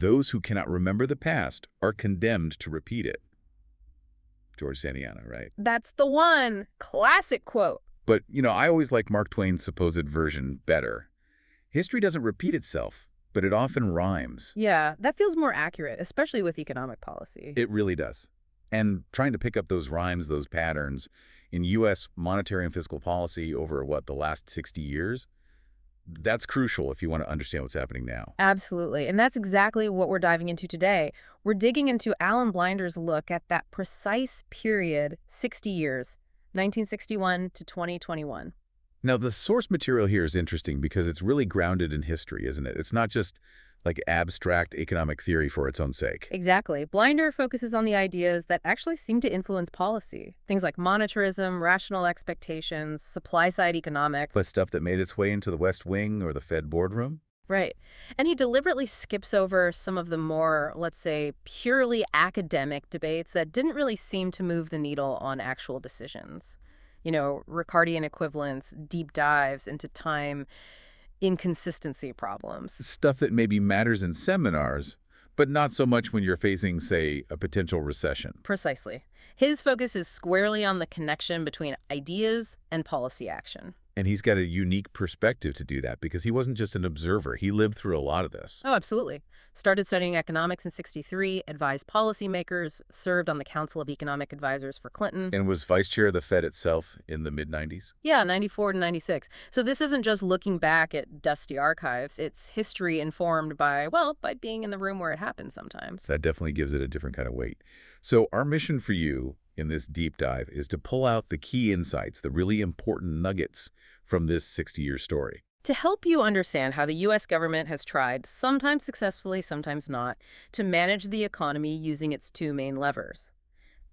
Those who cannot remember the past are condemned to repeat it. George Santayana, right? That's the one. Classic quote. But, I always like Mark Twain's supposed version better. History doesn't repeat itself, but it often rhymes. Yeah, that feels more accurate, especially with economic policy. It really does. And trying to pick up those rhymes, those patterns, in U.S. monetary and fiscal policy over, the last 60 years, that's crucial if you want to understand what's happening now. Absolutely. And that's exactly what we're diving into today. We're digging into Alan Blinder's look at that precise period, 60 years, 1961 to 2021. Now, the source material here is interesting because it's really grounded in history, isn't it? It's not just like abstract economic theory for its own sake. Exactly. Blinder focuses on the ideas that actually seem to influence policy. Things like monetarism, rational expectations, supply-side economics. But stuff that made its way into the West Wing or the Fed boardroom? Right. And he deliberately skips over some of the more, let's say, purely academic debates that didn't really seem to move the needle on actual decisions. Ricardian equivalents, deep dives into time inconsistency problems. Stuff that maybe matters in seminars, but not so much when you're facing, say, a potential recession. Precisely. His focus is squarely on the connection between ideas and policy action. And he's got a unique perspective to do that because he wasn't just an observer. He lived through a lot of this. Oh, absolutely. Started studying economics in '63, advised policymakers, served on the Council of Economic Advisors for Clinton. And was vice chair of the Fed itself in the mid-90s? Yeah, 94 to 96. So this isn't just looking back at dusty archives. It's history informed by being in the room where it happened sometimes. That definitely gives it a different kind of weight. So our mission for you in this deep dive is to pull out the key insights, the really important nuggets from this 60-year story. To help you understand how the U.S. government has tried, sometimes successfully, sometimes not, to manage the economy using its two main levers.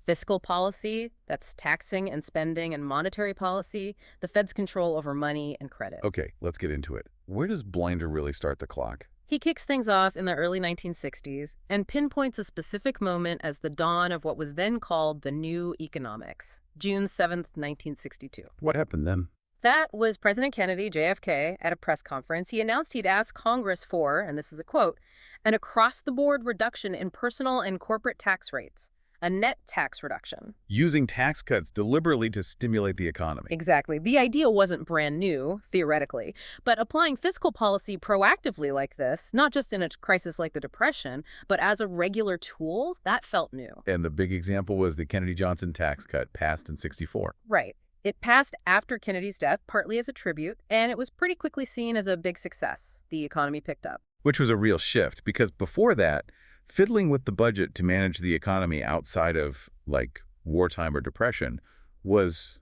Fiscal policy, that's taxing and spending, and monetary policy, the Fed's control over money and credit. Okay, let's get into it. Where does Blinder really start the clock? He kicks things off in the early 1960s and pinpoints a specific moment as the dawn of what was then called the New Economics, June 7th, 1962. What happened then? That was President Kennedy, JFK, at a press conference. He announced he'd asked Congress for, and this is a quote, an across-the-board reduction in personal and corporate tax rates, a net tax reduction. Using tax cuts deliberately to stimulate the economy. Exactly. The idea wasn't brand new, theoretically, but applying fiscal policy proactively like this, not just in a crisis like the Depression, but as a regular tool, that felt new. And the big example was the Kennedy-Johnson tax cut passed in '64. Right. It passed after Kennedy's death, partly as a tribute, and it was pretty quickly seen as a big success. The economy picked up. Which was a real shift, because before that, fiddling with the budget to manage the economy outside of, wartime or depression was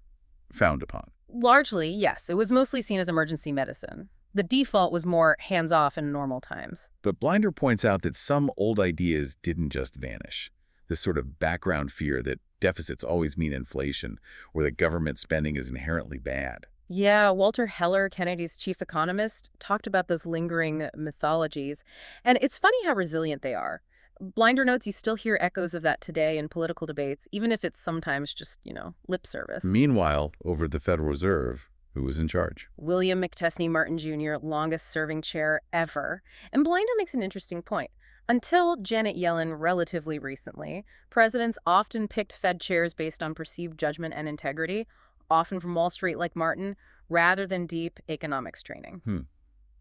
frowned upon. Largely, yes. It was mostly seen as emergency medicine. The default was more hands-off in normal times. But Blinder points out that some old ideas didn't just vanish. This sort of background fear that deficits always mean inflation, or that government spending is inherently bad. Yeah, Walter Heller, Kennedy's chief economist, talked about those lingering mythologies. And it's funny how resilient they are. Blinder notes you still hear echoes of that today in political debates, even if it's sometimes just, lip service. Meanwhile, over at the Federal Reserve, who was in charge? William McTesney Martin Jr., longest-serving chair ever. And Blinder makes an interesting point. Until Janet Yellen relatively recently, presidents often picked Fed chairs based on perceived judgment and integrity, often from Wall Street like Martin, rather than deep economics training.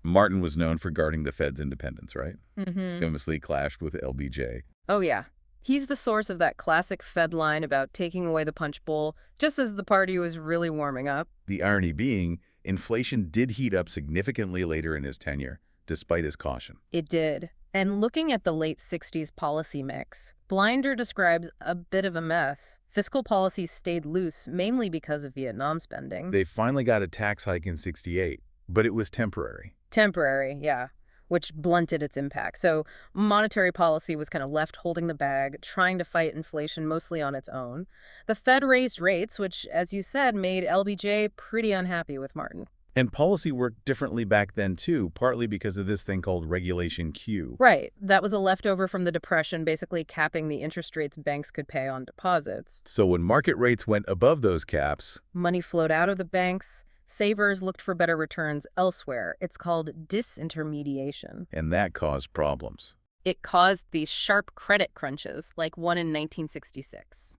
Martin was known for guarding the Fed's independence, right? Mm-hmm. Famously clashed with LBJ. Oh, yeah. He's the source of that classic Fed line about taking away the punch bowl, just as the party was really warming up. The irony being, inflation did heat up significantly later in his tenure, despite his caution. It did. And looking at the late 60s policy mix, Blinder describes a bit of a mess. Fiscal policies stayed loose mainly because of Vietnam spending. They finally got a tax hike in '68, but it was temporary. Temporary, yeah, which blunted its impact. So monetary policy was kind of left holding the bag, trying to fight inflation mostly on its own. The Fed raised rates, which, as you said, made LBJ pretty unhappy with Martin. And policy worked differently back then, too, partly because of this thing called Regulation Q. Right. That was a leftover from the Depression, basically capping the interest rates banks could pay on deposits. So when market rates went above those caps, money flowed out of the banks. Savers looked for better returns elsewhere. It's called disintermediation. And that caused problems. It caused these sharp credit crunches, like one in 1966.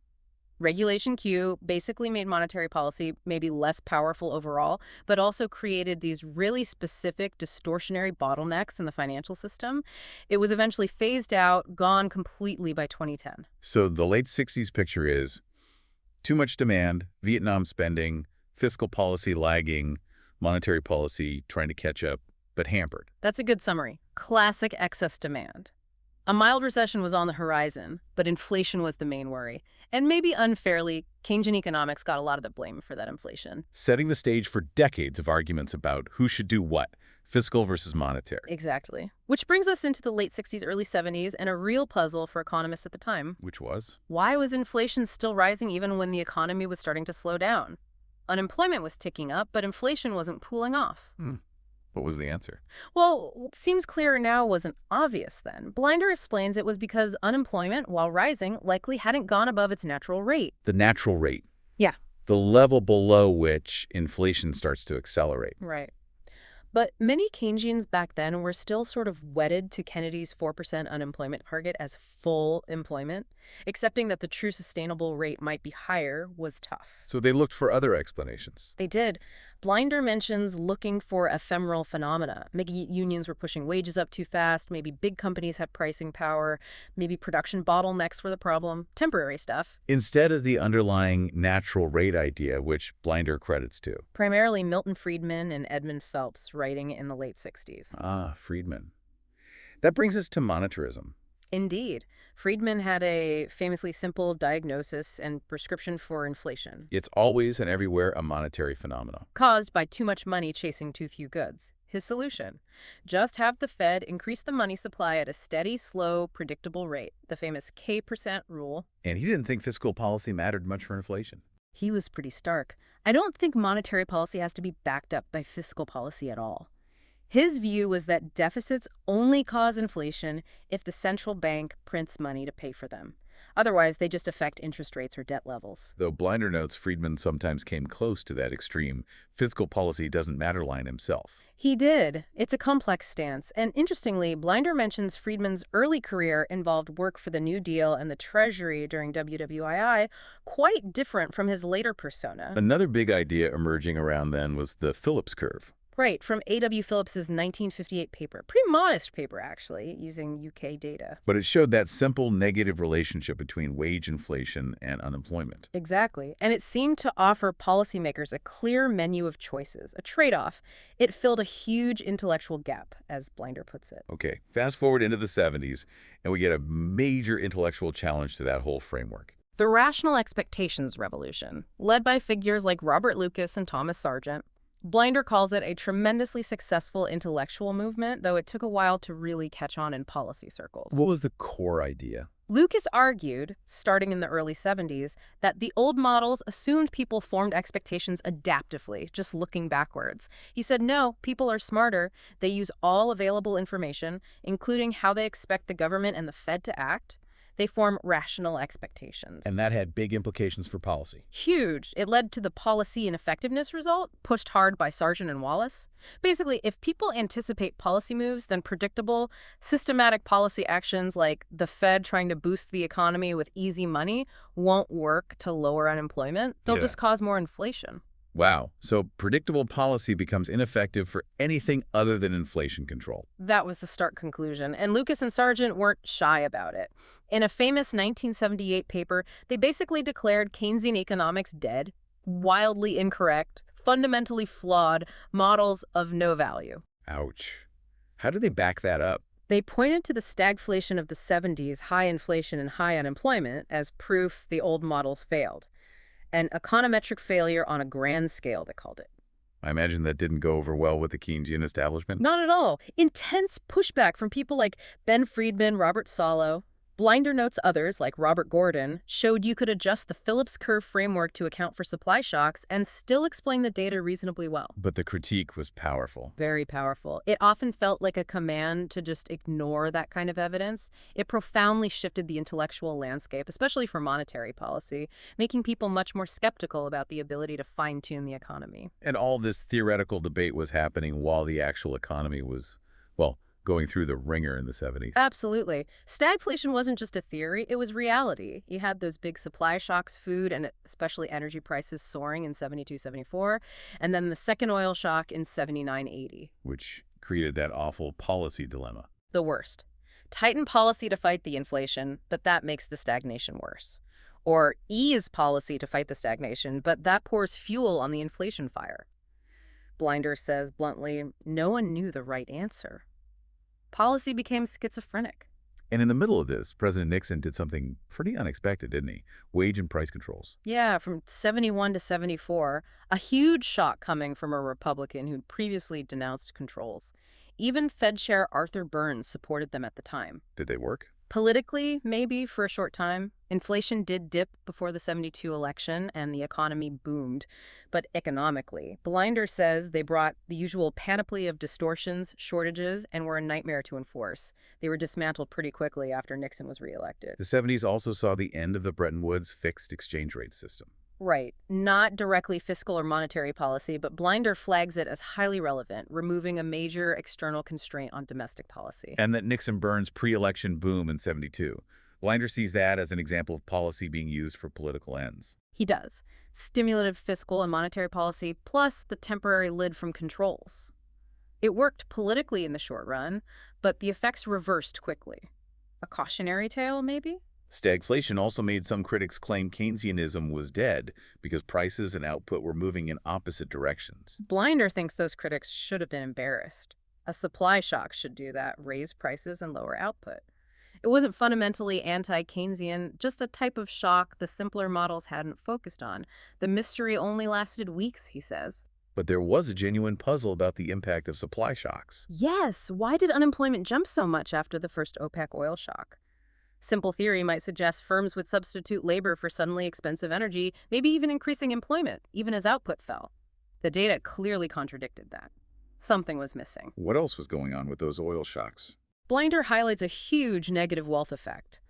Regulation Q basically made monetary policy maybe less powerful overall, but also created these really specific distortionary bottlenecks in the financial system. It was eventually phased out, gone completely by 2010. So the late 60s picture is too much demand, Vietnam spending, fiscal policy lagging, monetary policy trying to catch up, but hampered. That's a good summary. Classic excess demand. A mild recession was on the horizon, but inflation was the main worry. And maybe unfairly, Keynesian economics got a lot of the blame for that inflation. Setting the stage for decades of arguments about who should do what, fiscal versus monetary. Exactly. Which brings us into the late 60s, early 70s, and a real puzzle for economists at the time. Which was? Why was inflation still rising even when the economy was starting to slow down? Unemployment was ticking up, but inflation wasn't cooling off. What was the answer? Well, what seems clearer now wasn't obvious then. Blinder explains it was because unemployment, while rising, likely hadn't gone above its natural rate. The natural rate. Yeah. The level below which inflation starts to accelerate. Right. But many Keynesians back then were still sort of wedded to Kennedy's 4% unemployment target as full employment. Accepting that the true sustainable rate might be higher was tough. So they looked for other explanations. They did. Blinder mentions looking for ephemeral phenomena. Maybe unions were pushing wages up too fast, maybe big companies had pricing power, maybe production bottlenecks were the problem, temporary stuff. Instead of the underlying natural rate idea, which Blinder credits to. Primarily Milton Friedman and Edmund Phelps writing in the late 60s. Ah, Friedman. That brings us to monetarism. Indeed. Friedman had a famously simple diagnosis and prescription for inflation. It's always and everywhere a monetary phenomenon. Caused by too much money chasing too few goods. His solution? Just have the Fed increase the money supply at a steady, slow, predictable rate, the famous K% rule. And he didn't think fiscal policy mattered much for inflation. He was pretty stark. I don't think monetary policy has to be backed up by fiscal policy at all. His view was that deficits only cause inflation if the central bank prints money to pay for them. Otherwise, they just affect interest rates or debt levels. Though Blinder notes Friedman sometimes came close to that extreme fiscal policy doesn't matter line himself. He did. It's a complex stance. And interestingly, Blinder mentions Friedman's early career involved work for the New Deal and the Treasury during WWII, quite different from his later persona. Another big idea emerging around then was the Phillips curve. Right, from A.W. Phillips's 1958 paper. Pretty modest paper, actually, using UK data. But it showed that simple negative relationship between wage inflation and unemployment. Exactly. And it seemed to offer policymakers a clear menu of choices, a trade-off. It filled a huge intellectual gap, as Blinder puts it. Okay, fast forward into the 70s, and we get a major intellectual challenge to that whole framework. The rational expectations revolution, led by figures like Robert Lucas and Thomas Sargent. Blinder calls it a tremendously successful intellectual movement, though it took a while to really catch on in policy circles. What was the core idea? Lucas argued, starting in the early 70s, that the old models assumed people formed expectations adaptively, just looking backwards. He said, no, people are smarter. They use all available information, including how they expect the government and the Fed to act. They form rational expectations. And that had big implications for policy. Huge. It led to the policy and effectiveness result, pushed hard by Sargent and Wallace. Basically, if people anticipate policy moves, then predictable, systematic policy actions like the Fed trying to boost the economy with easy money won't work to lower unemployment. They'll just cause more inflation. Wow. So predictable policy becomes ineffective for anything other than inflation control. That was the stark conclusion, and Lucas and Sargent weren't shy about it. In a famous 1978 paper, they basically declared Keynesian economics dead, wildly incorrect, fundamentally flawed, models of no value. Ouch. How do they back that up? They pointed to the stagflation of the 70s, high inflation and high unemployment, as proof the old models failed. An econometric failure on a grand scale, they called it. I imagine that didn't go over well with the Keynesian establishment. Not at all. Intense pushback from people like Ben Friedman, Robert Solow. Blinder notes others, like Robert Gordon, showed you could adjust the Phillips curve framework to account for supply shocks and still explain the data reasonably well. But the critique was powerful. Very powerful. It often felt like a command to just ignore that kind of evidence. It profoundly shifted the intellectual landscape, especially for monetary policy, making people much more skeptical about the ability to fine-tune the economy. And all this theoretical debate was happening while the actual economy was, well, going through the ringer in the 70s. Absolutely. Stagflation wasn't just a theory, it was reality. You had those big supply shocks, food and especially energy prices soaring in 72, 74, and then the second oil shock in 79, 80. Which created that awful policy dilemma. The worst. Tighten policy to fight the inflation, but that makes the stagnation worse. Or ease policy to fight the stagnation, but that pours fuel on the inflation fire. Blinder says bluntly, no one knew the right answer. Policy became schizophrenic. And in the middle of this, President Nixon did something pretty unexpected, didn't he? Wage and price controls. Yeah, from 71 to 74, a huge shock coming from a Republican who'd previously denounced controls. Even Fed Chair Arthur Burns supported them at the time. Did they work? Politically, maybe for a short time. Inflation did dip before the 72 election and the economy boomed. But economically, Blinder says they brought the usual panoply of distortions, shortages, and were a nightmare to enforce. They were dismantled pretty quickly after Nixon was reelected. The 70s also saw the end of the Bretton Woods fixed exchange rate system. Right. Not directly fiscal or monetary policy, but Blinder flags it as highly relevant, removing a major external constraint on domestic policy. And that Nixon-Burns pre-election boom in 72. Blinder sees that as an example of policy being used for political ends. He does. Stimulative fiscal and monetary policy, plus the temporary lid from controls. It worked politically in the short run, but the effects reversed quickly. A cautionary tale, maybe? Stagflation also made some critics claim Keynesianism was dead because prices and output were moving in opposite directions. Blinder thinks those critics should have been embarrassed. A supply shock should do that, raise prices and lower output. It wasn't fundamentally anti-Keynesian, just a type of shock the simpler models hadn't focused on. The mystery only lasted weeks, he says. But there was a genuine puzzle about the impact of supply shocks. Yes, why did unemployment jump so much after the first OPEC oil shock? Simple theory might suggest firms would substitute labor for suddenly expensive energy, maybe even increasing employment, even as output fell. The data clearly contradicted that. Something was missing. What else was going on with those oil shocks? Blinder highlights a huge negative wealth effect.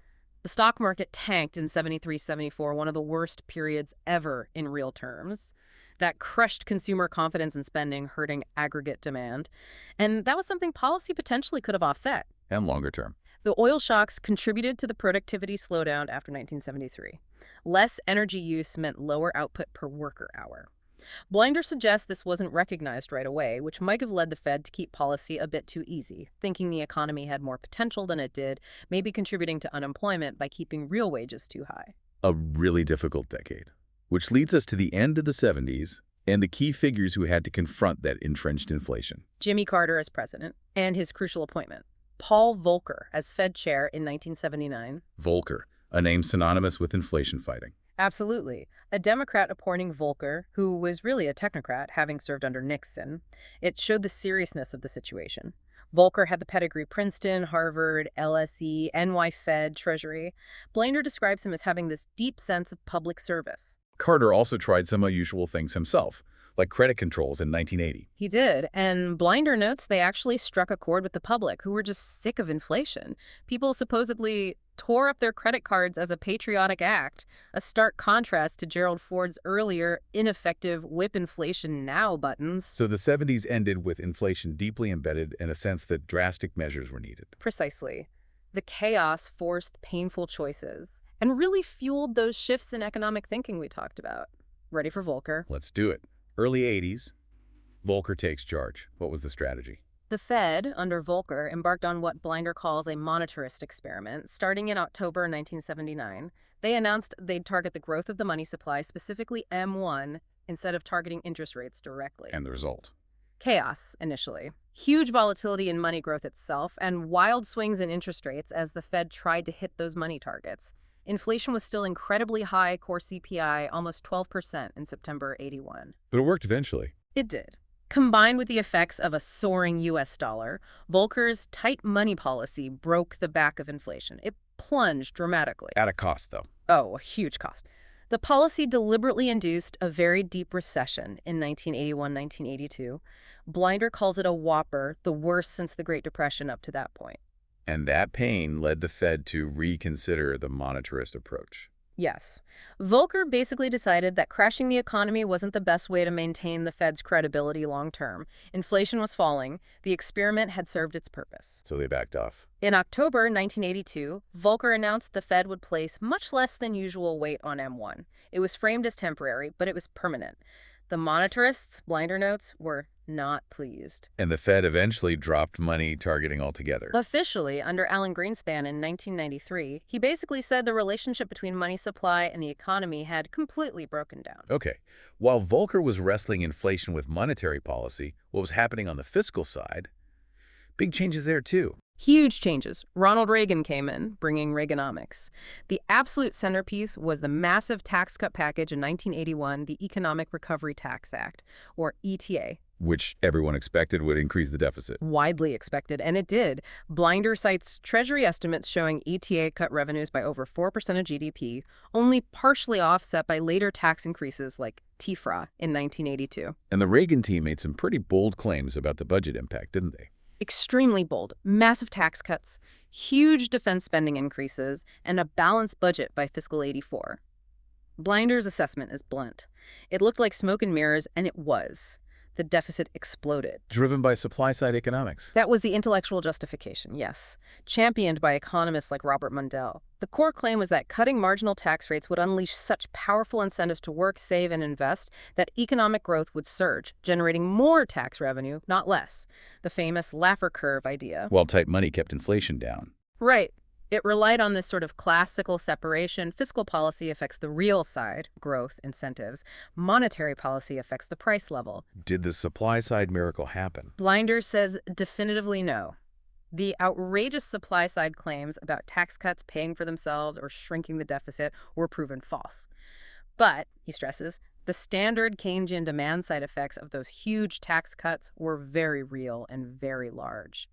The stock market tanked in 73, 74, one of the worst periods ever in real terms. That crushed consumer confidence and spending, hurting aggregate demand. And that was something policy potentially could have offset. And longer term. The oil shocks contributed to the productivity slowdown after 1973. Less energy use meant lower output per worker hour. Blinder suggests this wasn't recognized right away, which might have led the Fed to keep policy a bit too easy, thinking the economy had more potential than it did, maybe contributing to unemployment by keeping real wages too high. A really difficult decade. Which leads us to the end of the 70s and the key figures who had to confront that entrenched inflation. Jimmy Carter as president, and his crucial appointment. Paul Volcker as Fed chair in 1979. Volcker, a name synonymous with inflation fighting. Absolutely. A Democrat appointing Volcker, who was really a technocrat, having served under Nixon. It showed the seriousness of the situation. Volcker had the pedigree Princeton, Harvard, LSE, NY Fed, Treasury. Blinder describes him as having this deep sense of public service. Carter also tried some unusual things himself, like credit controls in 1980. He did, and Blinder notes they actually struck a chord with the public, who were just sick of inflation. People supposedly tore up their credit cards as a patriotic act, a stark contrast to Gerald Ford's earlier, ineffective whip inflation now buttons. So the 70s ended with inflation deeply embedded and a sense that drastic measures were needed. Precisely. The chaos forced painful choices and really fueled those shifts in economic thinking we talked about. Ready for Volcker? Let's do it. Early 80s, Volcker takes charge. What was the strategy? The Fed, under Volcker, embarked on what Blinder calls a monetarist experiment. Starting in October 1979, they announced they'd target the growth of the money supply, specifically M1, instead of targeting interest rates directly. And the result? Chaos, initially. Huge volatility in money growth itself, and wild swings in interest rates as the Fed tried to hit those money targets. Inflation was still incredibly high, core CPI, almost 12% in September 81. But it worked eventually. It did. Combined with the effects of a soaring U.S. dollar, Volcker's tight money policy broke the back of inflation. It plunged dramatically. At a cost, though. Oh, a huge cost. The policy deliberately induced a very deep recession in 1981-1982. Blinder calls it a whopper, the worst since the Great Depression up to that point. And that pain led the Fed to reconsider the monetarist approach. Yes. Volcker basically decided that crashing the economy wasn't the best way to maintain the Fed's credibility long term. Inflation was falling. The experiment had served its purpose. So they backed off. In October 1982, Volcker announced the Fed would place much less than usual weight on M1. It was framed as temporary, but it was permanent. The monetarists, Blinder notes, were not pleased. And the Fed eventually dropped money targeting altogether. Officially, under Alan Greenspan in 1993, he basically said the relationship between money supply and the economy had completely broken down. Okay. While Volcker was wrestling inflation with monetary policy, what was happening on the fiscal side? Big changes there, too. Huge changes. Ronald Reagan came in, bringing Reaganomics. The absolute centerpiece was the massive tax cut package in 1981, the Economic Recovery Tax Act, or ETA. Which everyone expected would increase the deficit. Widely expected, and it did. Blinder cites Treasury estimates showing ETA cut revenues by over 4% of GDP, only partially offset by later tax increases like TIFRA in 1982. And the Reagan team made some pretty bold claims about the budget impact, didn't they? Extremely bold. Massive tax cuts, huge defense spending increases, and a balanced budget by fiscal 84. Blinder's assessment is blunt. It looked like smoke and mirrors, and it was. The deficit exploded. Driven by supply-side economics. That was the intellectual justification, yes, championed by economists like Robert Mundell. The core claim was that cutting marginal tax rates would unleash such powerful incentives to work, save, and invest that economic growth would surge, generating more tax revenue, not less. The famous Laffer curve idea. While tight money kept inflation down. Right. It relied on this sort of classical separation. Fiscal policy affects the real side, growth, incentives. Monetary policy affects the price level. Did the supply-side miracle happen? Blinder says definitively no. The outrageous supply-side claims about tax cuts paying for themselves or shrinking the deficit were proven false. But, he stresses, the standard Keynesian demand-side effects of those huge tax cuts were very real and very large.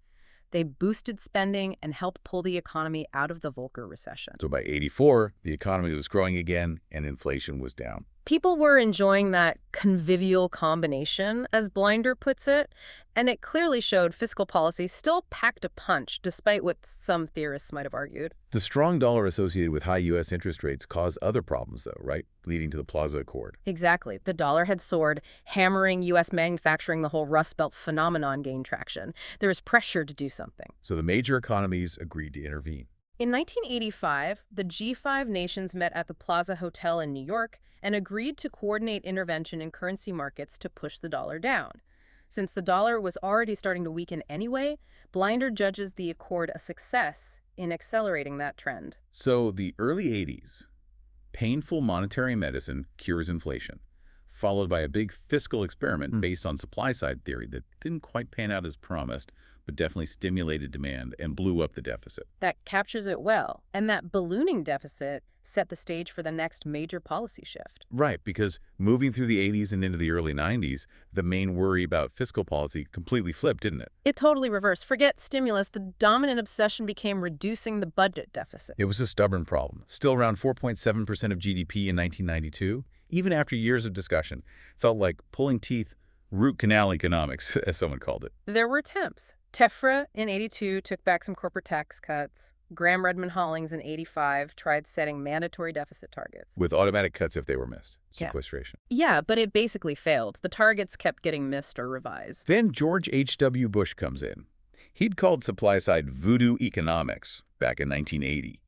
They boosted spending and helped pull the economy out of the Volcker recession. So by 84, the economy was growing again and inflation was down. People were enjoying that convivial combination, as Blinder puts it, and it clearly showed fiscal policy still packed a punch, despite what some theorists might have argued. The strong dollar associated with high U.S. interest rates caused other problems, though, right? Leading to the Plaza Accord. Exactly. The dollar had soared, hammering U.S. manufacturing. The whole Rust Belt phenomenon gained traction. There was pressure to do something. So the major economies agreed to intervene. In 1985, the G5 nations met at the Plaza Hotel in New York and agreed to coordinate intervention in currency markets to push the dollar down. Since the dollar was already starting to weaken anyway, Blinder judges the accord a success in accelerating that trend. So the early 80s, painful monetary medicine cures inflation, followed by a big fiscal experiment based on supply-side theory that didn't quite pan out as promised, but definitely stimulated demand and blew up the deficit. That captures it well, and that ballooning deficit set the stage for the next major policy shift. Right, because moving through the 80s and into the early 90s, the main worry about fiscal policy completely flipped, didn't it? It totally reversed. Forget stimulus. The dominant obsession became reducing the budget deficit. It was a stubborn problem, still around 4.7% of GDP in 1992. Even after years of discussion, felt like pulling teeth, root canal economics, as someone called it. There were attempts. TEFRA in 82 took back some corporate tax cuts. Graham Redmond Hollings in 85 tried setting mandatory deficit targets. With automatic cuts if they were missed. Sequestration. Yeah, but it basically failed. The targets kept getting missed or revised. Then George H.W. Bush comes in. He'd called supply-side voodoo economics back in 1980.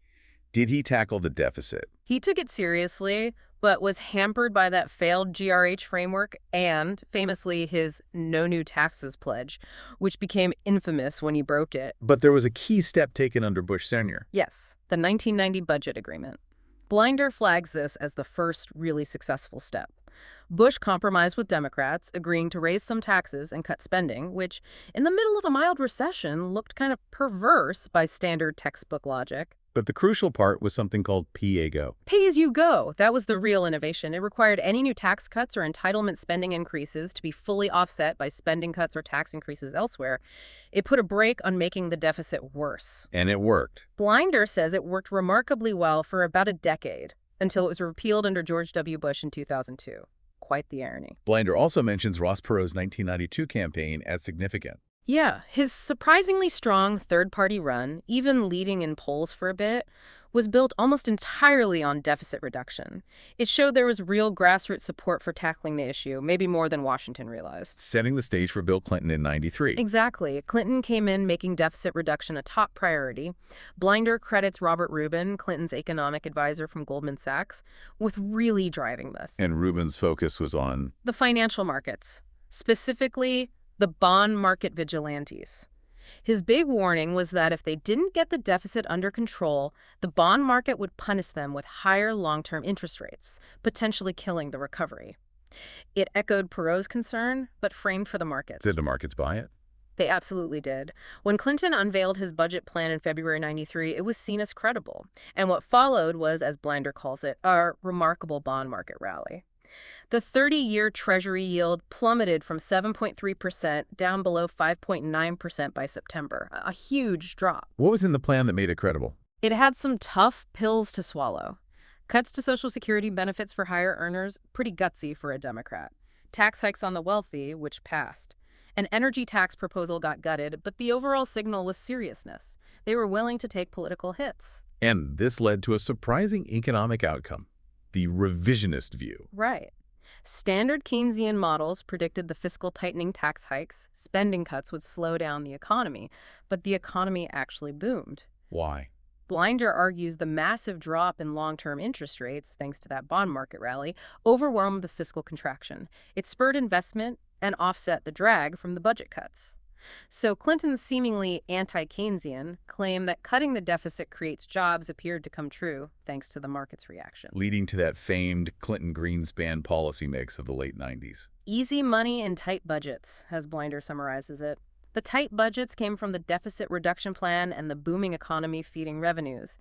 Did he tackle the deficit? He took it seriously, but was hampered by that failed GRH framework and, famously, his no new taxes pledge, which became infamous when he broke it. But there was a key step taken under Bush Sr. Yes, the 1990 budget agreement. Blinder flags this as the first really successful step. Bush compromised with Democrats, agreeing to raise some taxes and cut spending, which, in the middle of a mild recession, looked kind of perverse by standard textbook logic. But the crucial part was something called pay-as-you-go. Pay-as-you-go. That was the real innovation. It required any new tax cuts or entitlement spending increases to be fully offset by spending cuts or tax increases elsewhere. It put a brake on making the deficit worse. And it worked. Blinder says it worked remarkably well for about a decade, until it was repealed under George W. Bush in 2002. Quite the irony. Blinder also mentions Ross Perot's 1992 campaign as significant. Yeah, his surprisingly strong third-party run, even leading in polls for a bit, was built almost entirely on deficit reduction. It showed there was real grassroots support for tackling the issue, maybe more than Washington realized. Setting the stage for Bill Clinton in '93. Exactly. Clinton came in making deficit reduction a top priority. Blinder credits Robert Rubin, Clinton's economic advisor from Goldman Sachs, with really driving this. And Rubin's focus was on The financial markets, specifically the bond market vigilantes. His big warning was that if they didn't get the deficit under control, the bond market would punish them with higher long-term interest rates, potentially killing the recovery. It echoed Perot's concern, but framed for the markets. did the markets buy it? They absolutely did. When Clinton unveiled his budget plan in February '93, it was seen as credible. And what followed was, as Blinder calls it, a remarkable bond market rally. The 30-year Treasury yield plummeted from 7.3% down below 5.9% by September, a huge drop. What was in the plan that made it credible? It had some tough pills to swallow. Cuts to Social Security benefits for higher earners, pretty gutsy for a Democrat. Tax hikes on the wealthy, which passed. An energy tax proposal got gutted, but the overall signal was seriousness. They were willing to take political hits. And this led to a surprising economic outcome, the revisionist view. Right. Standard Keynesian models predicted the fiscal tightening tax hikes, spending cuts would slow down the economy, but the economy actually boomed. Why? Blinder argues the massive drop in long-term interest rates, thanks to that bond market rally, overwhelmed the fiscal contraction. It spurred investment and offset the drag from the budget cuts. So Clinton's seemingly anti-Keynesian claim that cutting the deficit creates jobs appeared to come true, thanks to the market's reaction. Leading to that famed Clinton-Greenspan policy mix of the late '90s. Easy money and tight budgets, as Blinder summarizes it. The tight budgets came from the deficit reduction plan and the booming economy feeding revenues.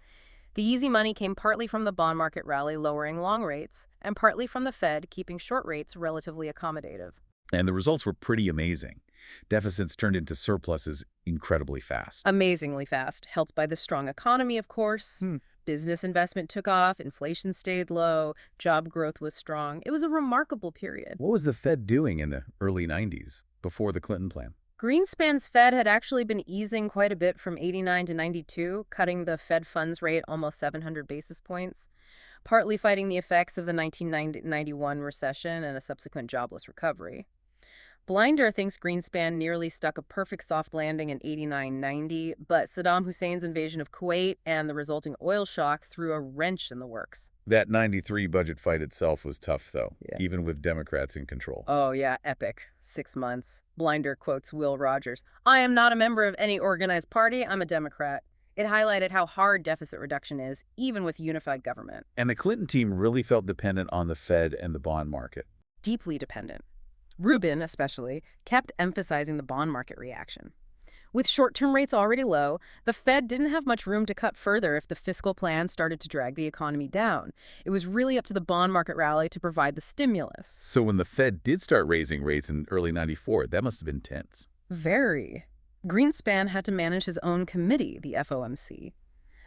The easy money came partly from the bond market rally lowering long rates, and partly from the Fed keeping short rates relatively accommodative. And the results were pretty amazing. Deficits turned into surpluses incredibly fast. Amazingly fast, helped by the strong economy, of course. Business investment took off, inflation stayed low, job growth was strong. It was a remarkable period. What was the Fed doing in the early '90s, before the Clinton plan? Greenspan's Fed had actually been easing quite a bit from '89 to '92, cutting the Fed funds rate almost 700 basis points, partly fighting the effects of the 1991 recession and a subsequent jobless recovery. Blinder thinks Greenspan nearly stuck a perfect soft landing in '89-90, but Saddam Hussein's invasion of Kuwait and the resulting oil shock threw a wrench in the works. That '93 budget fight itself was tough, though, Yeah. even with Democrats in control. Oh, yeah, epic. 6 months. Blinder quotes Will Rogers. "I am not a member of any organized party. I'm a Democrat." It highlighted how hard deficit reduction is, even with unified government. And the Clinton team really felt dependent on the Fed and the bond market. Deeply dependent. Rubin, especially, kept emphasizing the bond market reaction. With short-term rates already low, the Fed didn't have much room to cut further if the fiscal plan started to drag the economy down. It was really up to the bond market rally to provide the stimulus. So when the Fed did start raising rates in early '94, that must have been tense. Very. Greenspan had to manage his own committee, the FOMC.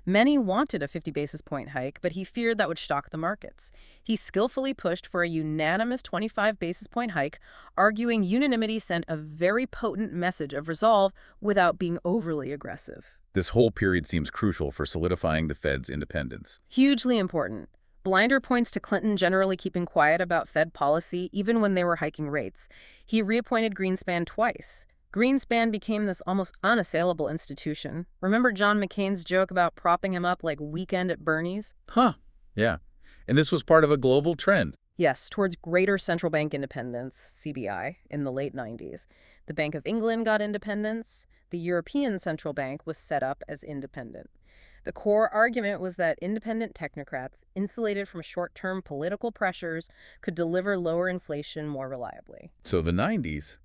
Many wanted a 50 basis point hike, but he feared that would shock the markets. He skillfully pushed for a unanimous 25 basis point hike, arguing unanimity sent a very potent message of resolve without being overly aggressive. This whole period seems crucial for solidifying the Fed's independence. Hugely important. Blinder points to Clinton generally keeping quiet about Fed policy even when they were hiking rates. He reappointed Greenspan twice. Greenspan became this almost unassailable institution. Remember John McCain's joke about propping him up like Weekend at Bernie's? Huh. Yeah. And this was part of a global trend. Yes, towards greater central bank independence, CBI, in the late 90s. The Bank of England got independence. The European Central Bank was set up as independent. The core argument was that independent technocrats, insulated from short-term political pressures, could deliver lower inflation more reliably. So the '90s,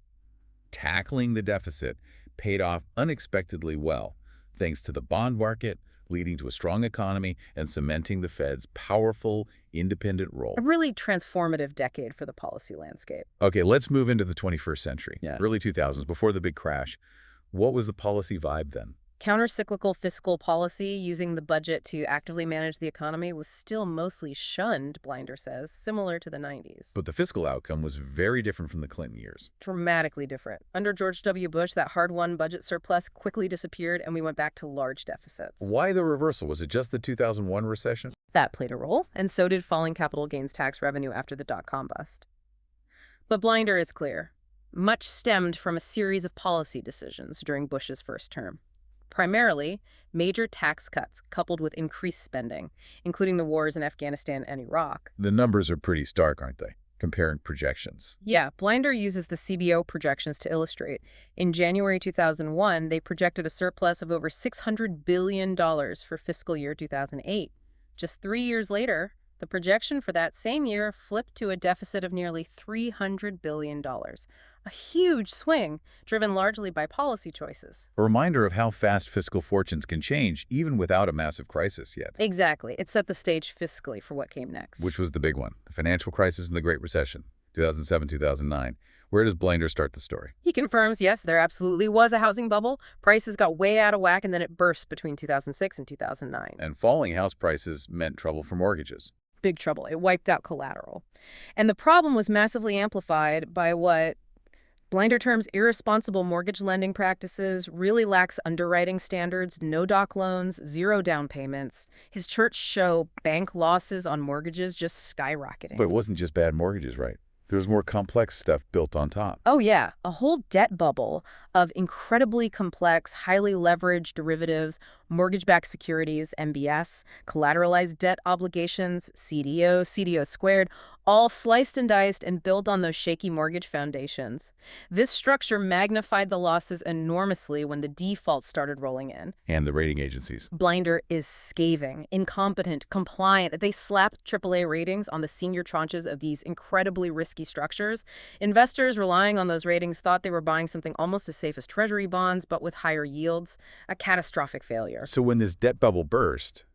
tackling the deficit, paid off unexpectedly well, thanks to the bond market, leading to a strong economy and cementing the Fed's powerful, independent role. A really transformative decade for the policy landscape. Okay, let's move into the 21st century, Yeah. early 2000s, before the big crash. What was the policy vibe then? Countercyclical fiscal policy using the budget to actively manage the economy was still mostly shunned, Blinder says, similar to the 90s. But the fiscal outcome was very different from the Clinton years. Dramatically different. Under George W. Bush, that hard-won budget surplus quickly disappeared and we went back to large deficits. Why the reversal? Was it just the 2001 recession? That played a role, and so did falling capital gains tax revenue after the dot-com bust. But Blinder is clear. Much stemmed from a series of policy decisions during Bush's first term. Primarily, major tax cuts coupled with increased spending, including the wars in Afghanistan and Iraq. The numbers are pretty stark, aren't they? Comparing projections. Yeah, Blinder uses the CBO projections to illustrate. In January 2001, they projected a surplus of over $600 billion for fiscal year 2008. Just 3 years later, the projection for that same year flipped to a deficit of nearly $300 billion. A huge swing, driven largely by policy choices. A reminder of how fast fiscal fortunes can change, even without a massive crisis yet. Exactly. It set the stage fiscally for what came next. Which was the big one, the financial crisis and the Great Recession, 2007-2009. Where does Blinder start the story? He confirms, yes, there absolutely was a housing bubble. Prices got way out of whack, and then it burst between 2006 and 2009. And falling house prices meant trouble for mortgages. Big trouble. It wiped out collateral. And the problem was massively amplified by what Blinder terms irresponsible mortgage lending practices, really lax underwriting standards, no doc loans, zero down payments. His charts show bank losses on mortgages just skyrocketing. But it wasn't just bad mortgages, right? There was more complex stuff built on top. Oh, yeah. A whole debt bubble of incredibly complex, highly leveraged derivatives, mortgage-backed securities, MBS, collateralized debt obligations, CDO, CDO squared, all sliced and diced and built on those shaky mortgage foundations. This structure magnified the losses enormously when the defaults started rolling in. And the rating agencies. Blinder is scathing, incompetent, compliant. They slapped AAA ratings on the senior tranches of these incredibly risky structures. Investors relying on those ratings thought they were buying something almost as safe as treasury bonds, but with higher yields. A catastrophic failure. So when this debt bubble burst,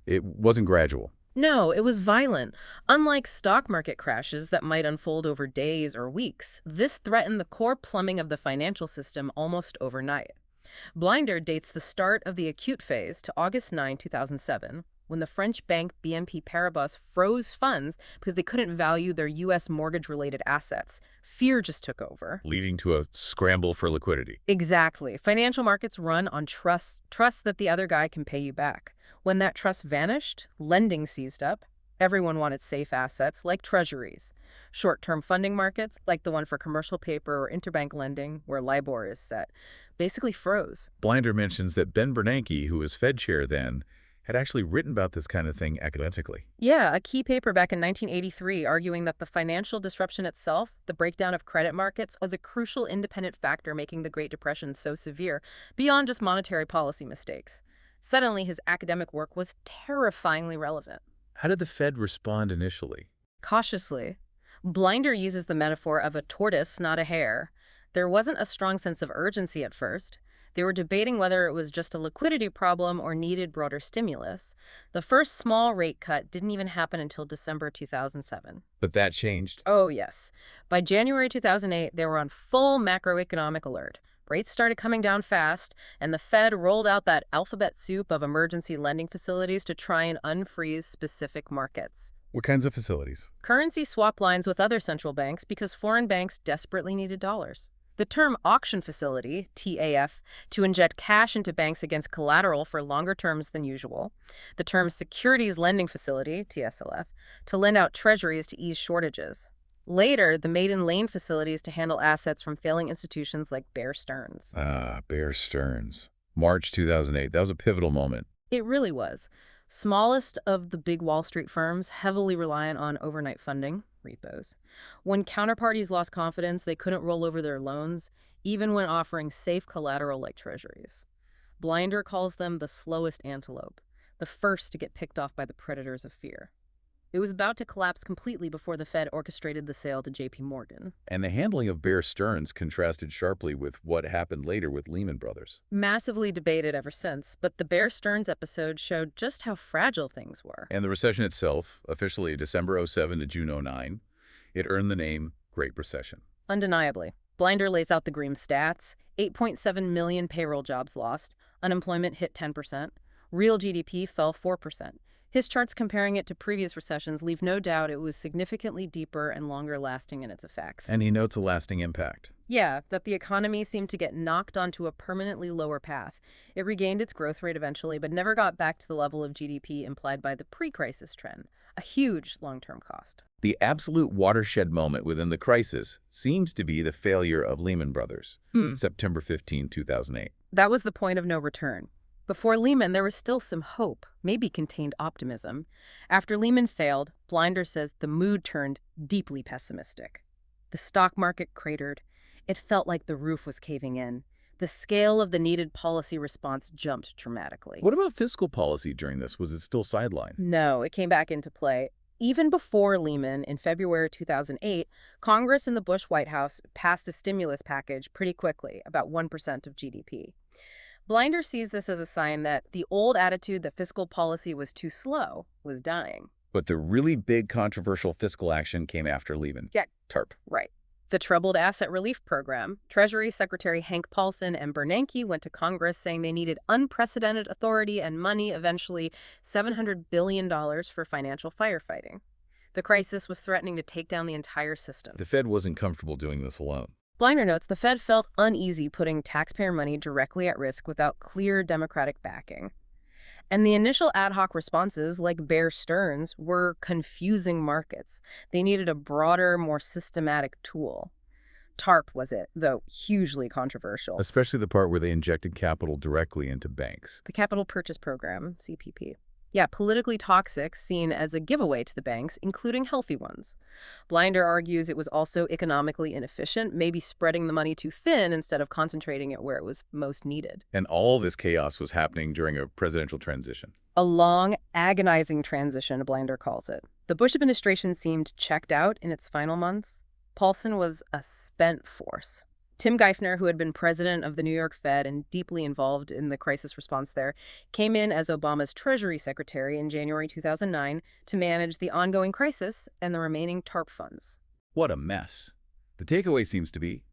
it wasn't gradual. No, it was violent. Unlike stock market crashes that might unfold over days or weeks, this threatened the core plumbing of the financial system almost overnight. Blinder dates the start of the acute phase to August 9, 2007, when the French bank BNP Paribas froze funds because they couldn't value their U.S. mortgage-related assets. Fear just took over. Leading to a scramble for liquidity. Exactly. Financial markets run on trust that the other guy can pay you back. When that trust vanished, lending seized up. Everyone wanted safe assets like treasuries. Short-term funding markets, like the one for commercial paper or interbank lending, where LIBOR is set, basically froze. Blinder mentions that Ben Bernanke, who was Fed chair then, had actually written about this kind of thing academically. Yeah, a key paper back in 1983 arguing that the financial disruption itself, the breakdown of credit markets, was a crucial independent factor making the Great Depression so severe, beyond just monetary policy mistakes. Suddenly, his academic work was terrifyingly relevant. How did the Fed respond initially? Cautiously. Blinder uses the metaphor of a tortoise, not a hare. There wasn't a strong sense of urgency at first. They were debating whether it was just a liquidity problem or needed broader stimulus. The first small rate cut didn't even happen until December 2007. But that changed. Oh, yes. By January 2008, they were on full macroeconomic alert. Rates started coming down fast, and the Fed rolled out that alphabet soup of emergency lending facilities to try and unfreeze specific markets. What kinds of facilities? Currency swap lines with other central banks because foreign banks desperately needed dollars. The term auction facility, TAF, to inject cash into banks against collateral for longer terms than usual. The term securities lending facility, TSLF, to lend out treasuries to ease shortages. Later, the maiden lane facilities to handle assets from failing institutions like Bear Stearns. Bear Stearns. March 2008. That was a pivotal moment. It really was. Smallest of the big Wall Street firms, heavily reliant on overnight funding, repos. When counterparties lost confidence, they couldn't roll over their loans, even when offering safe collateral like treasuries. Blinder calls them the slowest antelope, the first to get picked off by the predators of fear. It was about to collapse completely before the Fed orchestrated the sale to J.P. Morgan. And the handling of Bear Stearns contrasted sharply with what happened later with Lehman Brothers. Massively debated ever since, but the Bear Stearns episode showed just how fragile things were. And the recession itself, officially December 07 to June 09, it earned the name Great Recession. Undeniably. Blinder lays out the grim stats. 8.7 million payroll jobs lost. Unemployment hit 10%. Real GDP fell 4%. His charts comparing it to previous recessions leave no doubt it was significantly deeper and longer lasting in its effects. And he notes a lasting impact. Yeah, that the economy seemed to get knocked onto a permanently lower path. It regained its growth rate eventually, but never got back to the level of GDP implied by the pre-crisis trend, a huge long-term cost. The absolute watershed moment within the crisis seems to be the failure of Lehman Brothers, September 15, 2008. That was the point of no return. Before Lehman, there was still some hope, maybe contained optimism. After Lehman failed, Blinder says the mood turned deeply pessimistic. The stock market cratered. It felt like the roof was caving in. The scale of the needed policy response jumped dramatically. What about fiscal policy during this? Was it still sidelined? No, it came back into play. Even before Lehman, in February 2008, Congress and the Bush White House passed a stimulus package pretty quickly, about 1% of GDP. Blinder sees this as a sign that the old attitude that fiscal policy was too slow was dying. But the really big controversial fiscal action came after Lehman. Yeah. TARP. Right. The Troubled Asset Relief Program. Treasury Secretary Hank Paulson and Bernanke went to Congress saying they needed unprecedented authority and money, eventually $700 billion for financial firefighting. The crisis was threatening to take down the entire system. The Fed wasn't comfortable doing this alone. Blinder notes the Fed felt uneasy putting taxpayer money directly at risk without clear democratic backing. And the initial ad hoc responses, like Bear Stearns, were confusing markets. They needed a broader, more systematic tool. TARP was it, though hugely controversial. Especially the part where they injected capital directly into banks. The Capital Purchase Program, CPP. Yeah, politically toxic, seen as a giveaway to the banks, including healthy ones. Blinder argues it was also economically inefficient, maybe spreading the money too thin instead of concentrating it where it was most needed. And all this chaos was happening during a presidential transition. A long, agonizing transition, Blinder calls it. The Bush administration seemed checked out in its final months. Paulson was a spent force. Tim Geithner, who had been president of the New York Fed and deeply involved in the crisis response there, came in as Obama's Treasury Secretary in January 2009 to manage the ongoing crisis and the remaining TARP funds. What a mess. The takeaway seems to be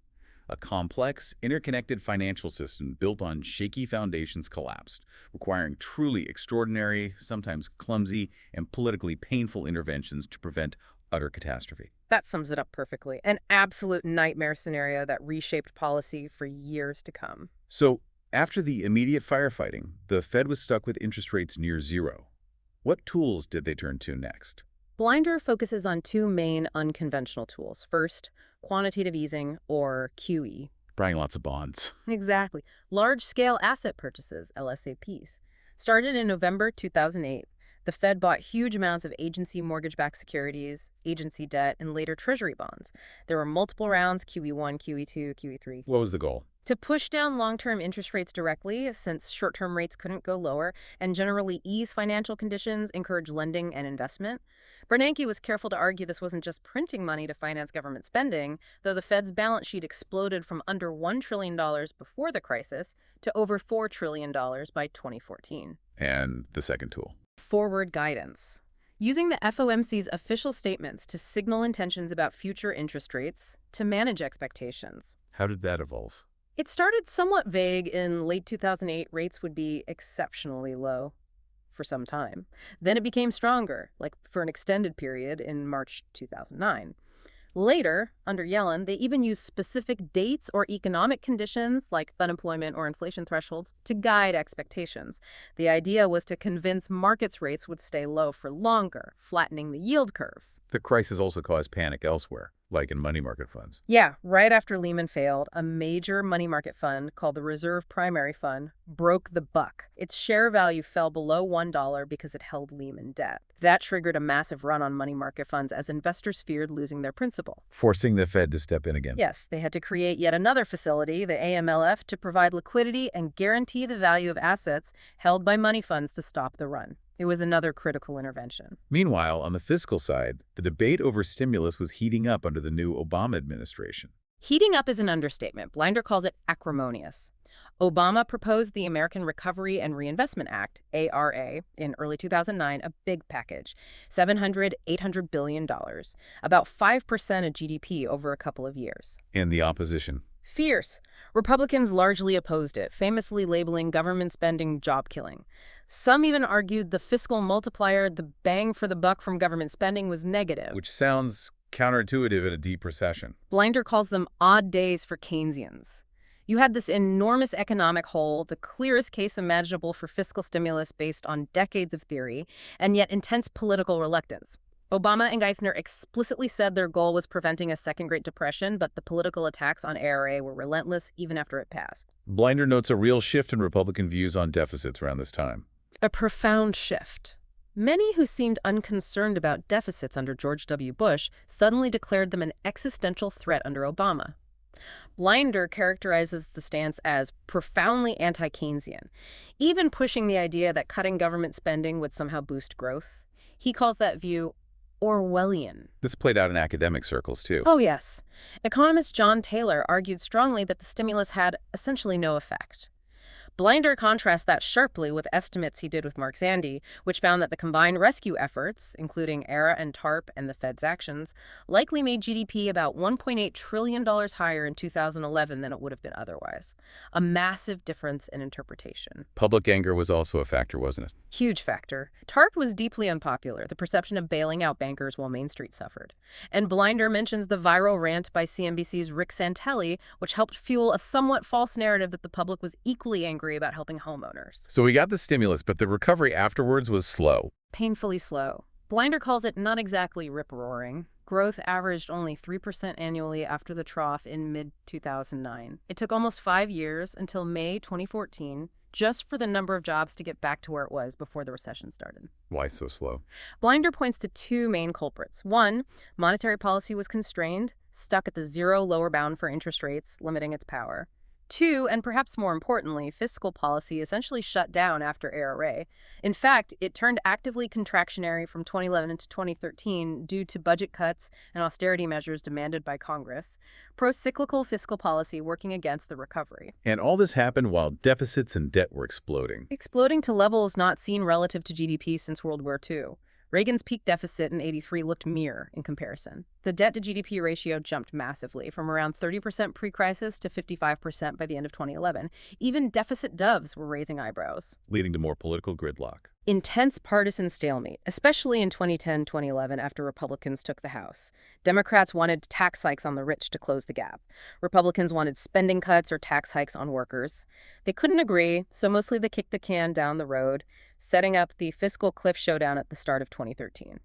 a complex, interconnected financial system built on shaky foundations collapsed, requiring truly extraordinary, sometimes clumsy, and politically painful interventions to prevent utter catastrophe. That sums it up perfectly. An absolute nightmare scenario that reshaped policy for years to come. So, after the immediate firefighting, the Fed was stuck with interest rates near zero. What tools did they turn to next? Blinder focuses on two main unconventional tools. First, quantitative easing, or QE. Buying lots of bonds. Exactly. Large-scale asset purchases, LSAPs. Started in November 2008. The Fed bought huge amounts of agency mortgage-backed securities, agency debt, and later treasury bonds. There were multiple rounds, QE1, QE2, QE3. What was the goal? To push down long-term interest rates directly, since short-term rates couldn't go lower, and generally ease financial conditions, encourage lending and investment. Bernanke was careful to argue this wasn't just printing money to finance government spending, though the Fed's balance sheet exploded from under $1 trillion before the crisis to over $4 trillion by 2014. And the second tool? Forward guidance. Using the FOMC's official statements to signal intentions about future interest rates to manage expectations. How did that evolve? It started somewhat vague. In late 2008, rates would be exceptionally low for some time. Then it became stronger, like for an extended period in March 2009. Later, under Yellen, they even used specific dates or economic conditions, like unemployment or inflation thresholds, to guide expectations. The idea was to convince markets rates would stay low for longer, flattening the yield curve. The crisis also caused panic elsewhere, like in money market funds. Yeah, right after Lehman failed, a major money market fund called the Reserve Primary Fund broke the buck. Its share value fell below $1 because it held Lehman debt. That triggered a massive run on money market funds as investors feared losing their principal. Forcing the Fed to step in again. Yes, they had to create yet another facility, the AMLF, to provide liquidity and guarantee the value of assets held by money funds to stop the run. It was another critical intervention. Meanwhile, on the fiscal side, the debate over stimulus was heating up under the new Obama administration. Heating up is an understatement. Blinder calls it acrimonious. Obama proposed the American Recovery and Reinvestment Act, ARA, in early 2009, a big package, $700–800 billion, about 5% of GDP over a couple of years. And the opposition. Fierce. Republicans largely opposed it, famously labeling government spending job killing. Some even argued the fiscal multiplier, the bang for the buck from government spending, was negative. Which sounds counterintuitive in a deep recession. Blinder calls them odd days for Keynesians. You had this enormous economic hole, the clearest case imaginable for fiscal stimulus based on decades of theory, and yet intense political reluctance. Obama and Geithner explicitly said their goal was preventing a second Great Depression, but the political attacks on ARA were relentless even after it passed. Blinder notes a real shift in Republican views on deficits around this time. A profound shift. Many who seemed unconcerned about deficits under George W. Bush suddenly declared them an existential threat under Obama. Blinder characterizes the stance as profoundly anti-Keynesian, even pushing the idea that cutting government spending would somehow boost growth. He calls that view Orwellian. This played out in academic circles, too. Oh, yes. Economist John Taylor argued strongly that the stimulus had essentially no effect. Blinder contrasts that sharply with estimates he did with Mark Zandi, which found that the combined rescue efforts, including ERA and TARP and the Fed's actions, likely made GDP about $1.8 trillion higher in 2011 than it would have been otherwise. A massive difference in interpretation. Public anger was also a factor, wasn't it? Huge factor. TARP was deeply unpopular, the perception of bailing out bankers while Main Street suffered. And Blinder mentions the viral rant by CNBC's Rick Santelli, which helped fuel a somewhat false narrative that the public was equally angry about helping homeowners. So we got the stimulus, but the recovery afterwards was slow. Painfully slow. Blinder calls it not exactly rip-roaring. Growth averaged only 3% annually after the trough in mid-2009. It took almost 5 years until May 2014, just for the number of jobs to get back to where it was before the recession started. Why so slow? Blinder points to two main culprits. One, monetary policy was constrained, stuck at the zero lower bound for interest rates, limiting its power. Two, and perhaps more importantly, fiscal policy essentially shut down after ARA. In fact, it turned actively contractionary from 2011 to 2013 due to budget cuts and austerity measures demanded by Congress, pro-cyclical fiscal policy working against the recovery. And all this happened while deficits and debt were exploding. Exploding to levels not seen relative to GDP since World War II. Reagan's peak deficit in '83 looked mere in comparison. The debt-to-GDP ratio jumped massively, from around 30% pre-crisis to 55% by the end of 2011. Even deficit doves were raising eyebrows. Leading to more political gridlock. Intense partisan stalemate, especially in 2010-2011 after Republicans took the House. Democrats wanted tax hikes on the rich to close the gap. Republicans wanted spending cuts or tax hikes on workers. They couldn't agree, so mostly they kicked the can down the road, setting up the fiscal cliff showdown at the start of 2013.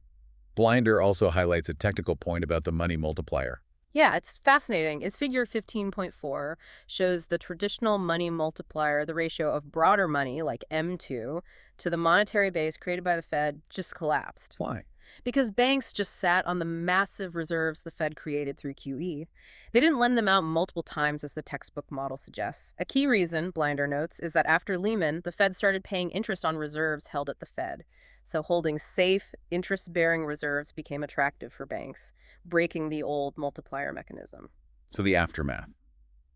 Blinder also highlights a technical point about the money multiplier. Yeah, it's fascinating. Its figure 15.4 shows the traditional money multiplier, the ratio of broader money, like M2, to the monetary base created by the Fed, just collapsed. Why? Because banks just sat on the massive reserves the Fed created through QE. They didn't lend them out multiple times as the textbook model suggests. A key reason, Blinder notes, is that after Lehman, the Fed started paying interest on reserves held at the Fed. So holding safe, interest-bearing reserves became attractive for banks, breaking the old multiplier mechanism. So the aftermath.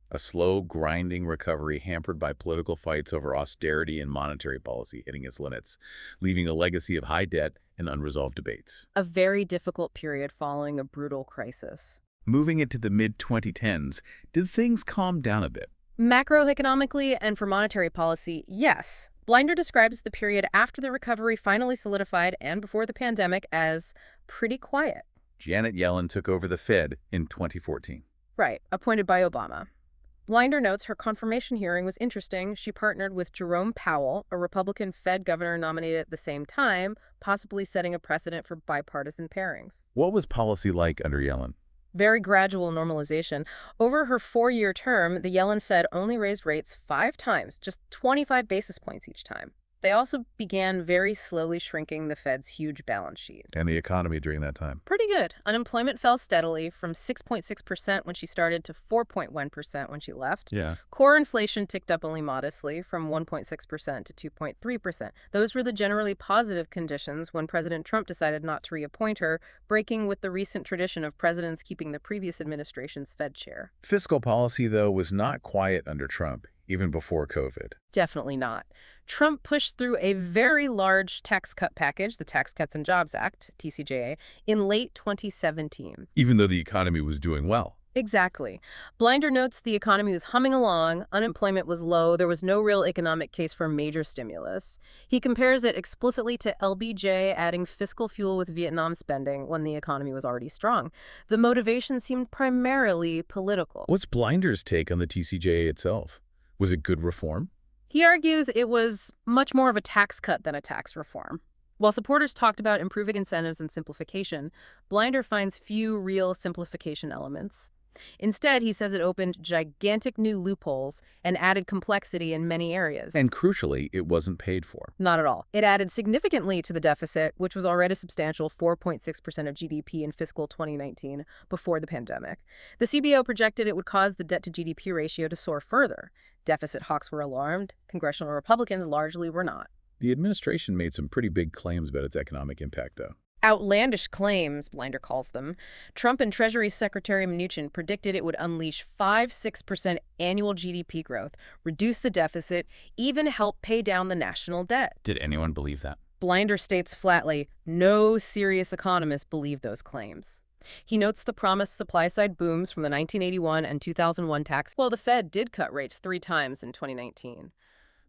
A slow, grinding recovery hampered by political fights over austerity and monetary policy hitting its limits, leaving a legacy of high debt and unresolved debates. A very difficult period following a brutal crisis. Moving into the mid-2010s, did things calm down a bit? Macroeconomically and for monetary policy, yes. Blinder describes the period after the recovery finally solidified and before the pandemic as pretty quiet. Janet Yellen took over the Fed in 2014. Right, appointed by Obama. Blinder notes her confirmation hearing was interesting. She partnered with Jerome Powell, a Republican Fed governor nominated at the same time, possibly setting a precedent for bipartisan pairings. What was policy like under Yellen? Very gradual normalization. Over her 4-year term, the Yellen Fed only raised rates 5 times, just 25 basis points each time. They also began very slowly shrinking the Fed's huge balance sheet. And the economy during that time. Pretty good. Unemployment fell steadily from 6.6% when she started to 4.1% when she left. Yeah. Core inflation ticked up only modestly from 1.6% to 2.3%. Those were the generally positive conditions when President Trump decided not to reappoint her, breaking with the recent tradition of presidents keeping the previous administration's Fed chair. Fiscal policy, though, was not quiet under Trump, even before COVID. Definitely not. Trump pushed through a very large tax cut package, the Tax Cuts and Jobs Act, TCJA, in late 2017. Even though the economy was doing well. Exactly. Blinder notes the economy was humming along, unemployment was low, there was no real economic case for major stimulus. He compares it explicitly to LBJ adding fiscal fuel with Vietnam spending when the economy was already strong. The motivation seemed primarily political. What's Blinder's take on the TCJA itself? Was it good reform? He argues it was much more of a tax cut than a tax reform. While supporters talked about improving incentives and simplification, Blinder finds few real simplification elements. Instead, he says it opened gigantic new loopholes and added complexity in many areas. And crucially, it wasn't paid for. Not at all. It added significantly to the deficit, which was already a substantial 4.6% of GDP in fiscal 2019 before the pandemic. The CBO projected it would cause the debt-to-GDP ratio to soar further. Deficit hawks were alarmed. Congressional Republicans largely were not. The administration made some pretty big claims about its economic impact, though. Outlandish claims, Blinder calls them. Trump and Treasury Secretary Mnuchin predicted it would unleash 5–6% annual GDP growth, reduce the deficit, even help pay down the national debt. Did anyone believe that? Blinder states flatly, no serious economists believe those claims. He notes the promised supply-side booms from the 1981 and 2001 tax. Well, the Fed did cut rates 3 times in 2019.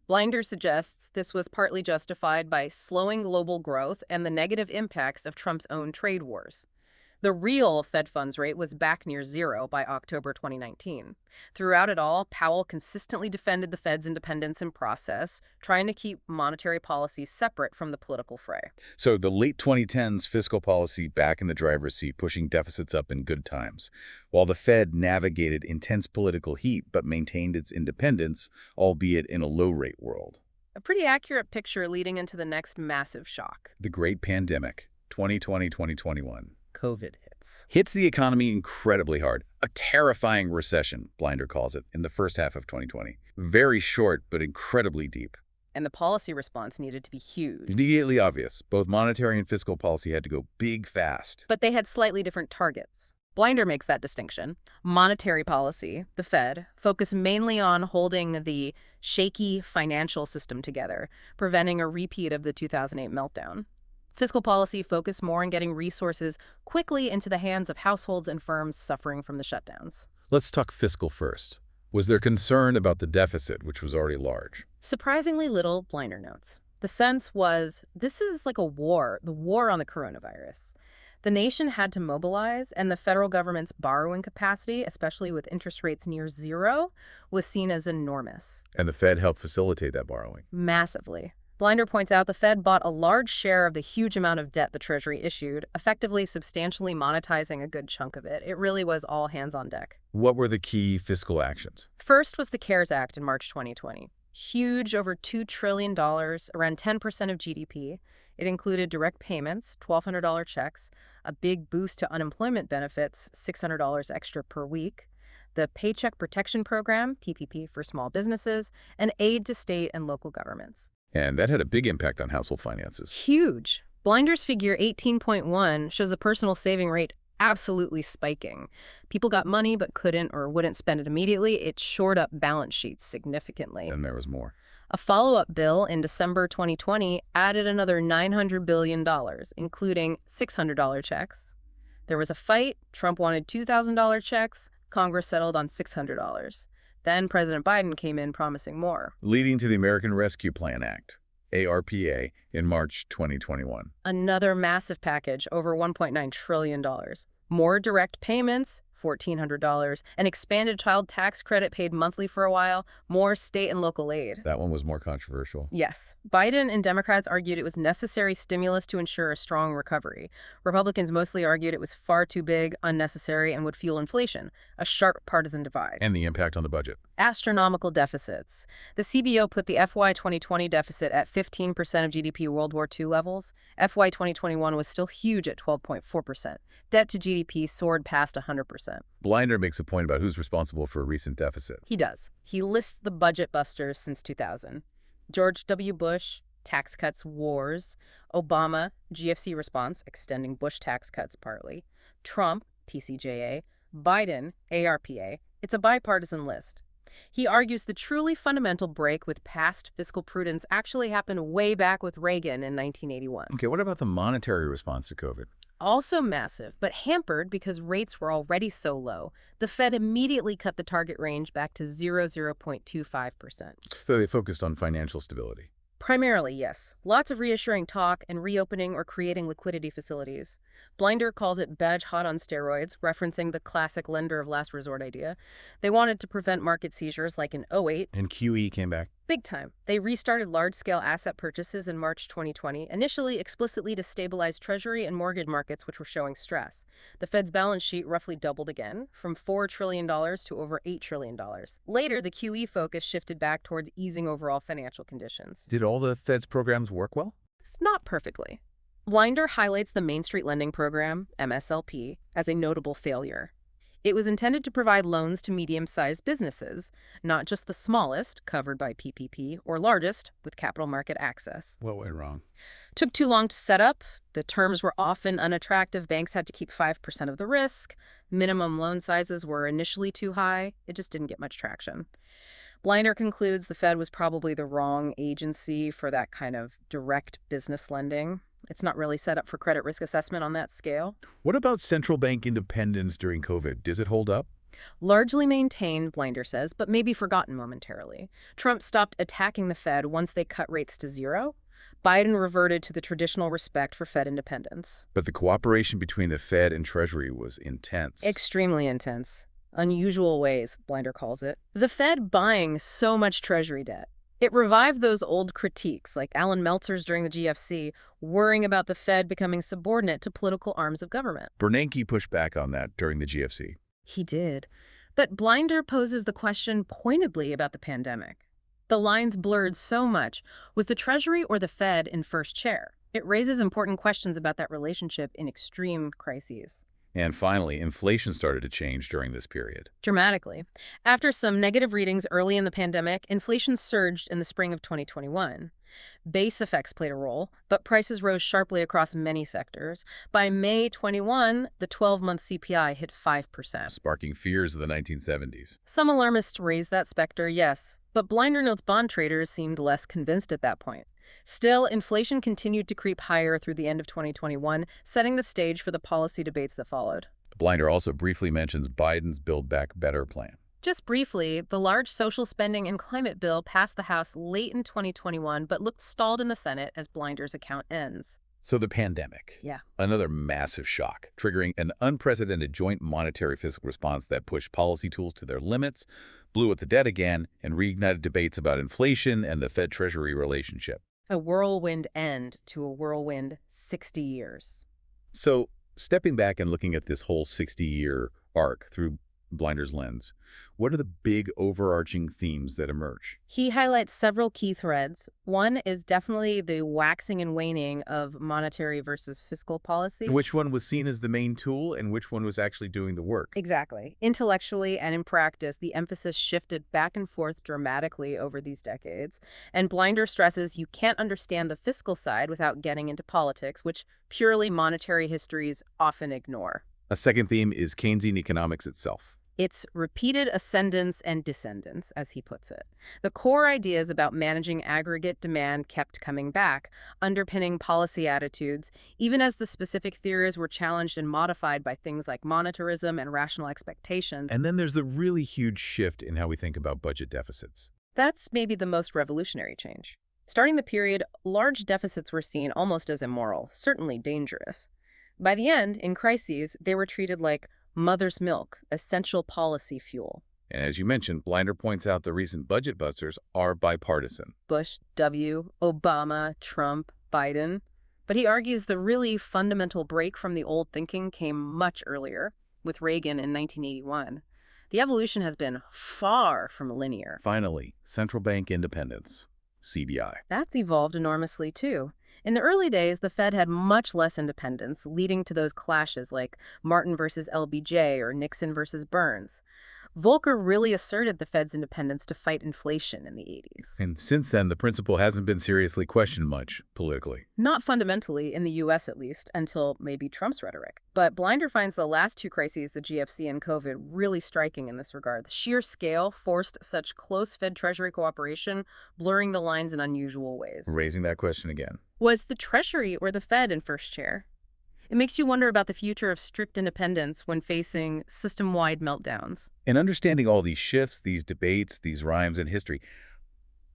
Blinder suggests this was partly justified by slowing global growth and the negative impacts of Trump's own trade wars. The real Fed funds rate was back near zero by October 2019. Throughout it all, Powell consistently defended the Fed's independence and process, trying to keep monetary policy separate from the political fray. So the late 2010s fiscal policy back in the driver's seat, pushing deficits up in good times, while the Fed navigated intense political heat but maintained its independence, albeit in a low-rate world. A pretty accurate picture leading into the next massive shock. The Great Pandemic, 2020-2021. COVID hits. Hits the economy incredibly hard. A terrifying recession, Blinder calls it, in the first half of 2020. Very short, but incredibly deep. And the policy response needed to be huge. Immediately obvious. Both monetary and fiscal policy had to go big fast. But they had slightly different targets. Blinder makes that distinction. Monetary policy, the Fed, focused mainly on holding the shaky financial system together, preventing a repeat of the 2008 meltdown. Fiscal policy focused more on getting resources quickly into the hands of households and firms suffering from the shutdowns. Let's talk fiscal first. Was there concern about the deficit, which was already large? Surprisingly little, Blinder notes. The sense was, this is like a war, the war on the coronavirus. The nation had to mobilize, and the federal government's borrowing capacity, especially with interest rates near zero, was seen as enormous. And the Fed helped facilitate that borrowing. Massively. Blinder points out the Fed bought a large share of the huge amount of debt the Treasury issued, effectively substantially monetizing a good chunk of it. It really was all hands on deck. What were the key fiscal actions? First was the CARES Act in March 2020. Huge, over $2 trillion, around 10% of GDP. It included direct payments, $1,200 checks, a big boost to unemployment benefits, $600 extra per week, the Paycheck Protection Program, PPP for small businesses, and aid to state and local governments. And that had a big impact on household finances. Huge. Blinder's figure 18.1 shows a personal saving rate absolutely spiking. People got money but couldn't or wouldn't spend it immediately. It shored up balance sheets significantly. And there was more. A follow-up bill in December 2020 added another $900 billion, including $600 checks. There was a fight. Trump wanted $2,000 checks. Congress settled on $600. Then President Biden came in promising more. Leading to the American Rescue Plan Act, ARPA, in March 2021. Another massive package, over $1.9 trillion. More direct payments, $1,400. An expanded child tax credit paid monthly for a while. More state and local aid. That one was more controversial. Yes. Biden and Democrats argued it was necessary stimulus to ensure a strong recovery. Republicans mostly argued it was far too big, unnecessary, and would fuel inflation. A sharp partisan divide. And the impact on the budget. Astronomical deficits. The CBO put the FY 2020 deficit at 15% of GDP World War II levels. FY 2021 was still huge at 12.4%. Debt to GDP soared past 100%. Blinder makes a point about who's responsible for a recent deficit. He does. He lists the budget busters since 2000. George W. Bush, tax cuts wars. Obama, GFC response, extending Bush tax cuts partly. Trump, PCJA. Biden, ARPA. It's a bipartisan list. He argues the truly fundamental break with past fiscal prudence actually happened way back with Reagan in 1981. Okay, what about the monetary response to COVID? Also massive, but hampered because rates were already so low. The Fed immediately cut the target range back to 0.25%. So they focused on financial stability. Primarily, yes. Lots of reassuring talk and reopening or creating liquidity facilities. Blinder calls it badge hot on steroids, referencing the classic lender of last resort idea. They wanted to prevent market seizures like in '08. And QE came back. Big time. They restarted large-scale asset purchases in March 2020, initially explicitly to stabilize Treasury and mortgage markets, which were showing stress. The Fed's balance sheet roughly doubled again, from $4 trillion to over $8 trillion. Later, the QE focus shifted back towards easing overall financial conditions. Did all the Fed's programs work well? Not perfectly. Blinder highlights the Main Street Lending Program, MSLP, as a notable failure. It was intended to provide loans to medium-sized businesses, not just the smallest, covered by PPP, or largest, with capital market access. What went wrong? Took too long to set up. The terms were often unattractive. Banks had to keep 5% of the risk. Minimum loan sizes were initially too high. It just didn't get much traction. Blinder concludes the Fed was probably the wrong agency for that kind of direct business lending. It's not really set up for credit risk assessment on that scale. What about central bank independence during COVID? Does it hold up? Largely maintained, Blinder says, but maybe forgotten momentarily. Trump stopped attacking the Fed once they cut rates to zero. Biden reverted to the traditional respect for Fed independence. But the cooperation between the Fed and Treasury was intense. Extremely intense. Unusual ways, Blinder calls it. The Fed buying so much Treasury debt. It revived those old critiques, like Alan Meltzer's during the GFC, worrying about the Fed becoming subordinate to political arms of government. Bernanke pushed back on that during the GFC. He did. But Blinder poses the question pointedly about the pandemic. The lines blurred so much. Was the Treasury or the Fed in first chair? It raises important questions about that relationship in extreme crises. And finally, inflation started to change during this period. Dramatically. After some negative readings early in the pandemic, inflation surged in the spring of 2021. Base effects played a role, but prices rose sharply across many sectors. By May 21, the 12-month CPI hit 5%. Sparking fears of the 1970s. Some alarmists raised that specter, yes, but Blinder notes bond traders seemed less convinced at that point. Still, inflation continued to creep higher through the end of 2021, setting the stage for the policy debates that followed. Blinder also briefly mentions Biden's Build Back Better plan. Just briefly, the large social spending and climate bill passed the House late in 2021 but looked stalled in the Senate as Blinder's account ends. So the pandemic. Yeah. Another massive shock, triggering an unprecedented joint monetary fiscal response that pushed policy tools to their limits, blew at the debt again, and reignited debates about inflation and the Fed-Treasury relationship. A whirlwind end to a whirlwind 60 years. So, stepping back and looking at this whole 60-year arc through Blinder's lens, what are the big overarching themes that emerge? He highlights several key threads. One is definitely the waxing and waning of monetary versus fiscal policy. Which one was seen as the main tool and which one was actually doing the work? Exactly. Intellectually and in practice, the emphasis shifted back and forth dramatically over these decades. And Blinder stresses you can't understand the fiscal side without getting into politics, which purely monetary histories often ignore. A second theme is Keynesian economics itself. It's repeated ascendance and descendance, as he puts it. The core ideas about managing aggregate demand kept coming back, underpinning policy attitudes, even as the specific theories were challenged and modified by things like monetarism and rational expectations. And then there's the really huge shift in how we think about budget deficits. That's maybe the most revolutionary change. Starting the period, large deficits were seen almost as immoral, certainly dangerous. By the end, in crises, they were treated like mother's milk, essential policy fuel. And as you mentioned, Blinder points out the recent budget busters are bipartisan. Bush, W, Obama, Trump, Biden. But he argues the really fundamental break from the old thinking came much earlier, with Reagan in 1981. The evolution has been far from linear. Finally, central bank independence, CBI. That's evolved enormously, too. In the early days, the Fed had much less independence, leading to those clashes like Martin versus LBJ or Nixon versus Burns. Volcker really asserted the Fed's independence to fight inflation in the 80s. And since then, the principle hasn't been seriously questioned much politically. Not fundamentally, in the U.S. at least, until maybe Trump's rhetoric. But Blinder finds the last two crises, the GFC and COVID, really striking in this regard. The sheer scale forced such close Fed-Treasury cooperation, blurring the lines in unusual ways. Raising that question again. Was the Treasury or the Fed in first chair? It makes you wonder about the future of strict independence when facing system-wide meltdowns. And understanding all these shifts, these debates, these rhymes in history,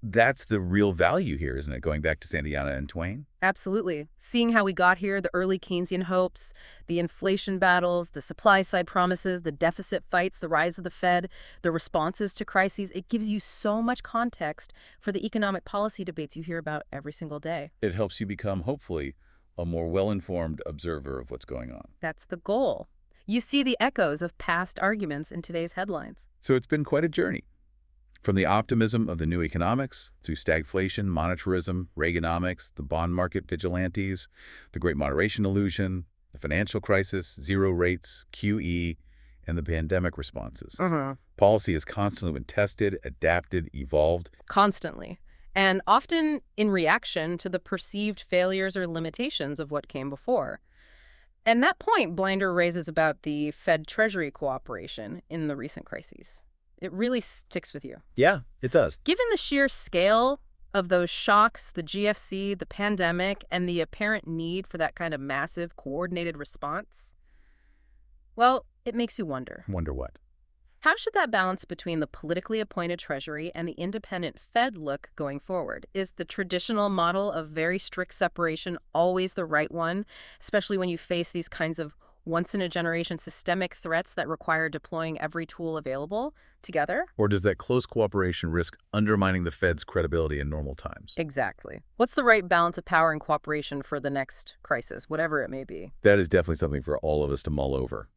that's the real value here, isn't it? Going back to Santayana and Twain? Absolutely. Seeing how we got here, the early Keynesian hopes, the inflation battles, the supply-side promises, the deficit fights, the rise of the Fed, the responses to crises, it gives you so much context for the economic policy debates you hear about every single day. It helps you become, hopefully, a more well-informed observer of what's going on. That's the goal. You see the echoes of past arguments in today's headlines. So it's been quite a journey. From the optimism of the new economics through stagflation, monetarism, Reaganomics, the bond market vigilantes, the great moderation illusion, the financial crisis, zero rates, QE, and the pandemic responses. Policy has constantly been tested, adapted, evolved. Constantly. And often in reaction to the perceived failures or limitations of what came before. And that point Blinder raises about the Fed-Treasury cooperation in the recent crises. It really sticks with you. Yeah, it does. Given the sheer scale of those shocks, the GFC, the pandemic, and the apparent need for that kind of massive, coordinated response, well, it makes you wonder. Wonder what? How should that balance between the politically appointed Treasury and the independent Fed look going forward? Is the traditional model of very strict separation always the right one, especially when you face these kinds of once-in-a-generation systemic threats that require deploying every tool available together? Or does that close cooperation risk undermining the Fed's credibility in normal times? Exactly. What's the right balance of power and cooperation for the next crisis, whatever it may be? That is definitely something for all of us to mull over.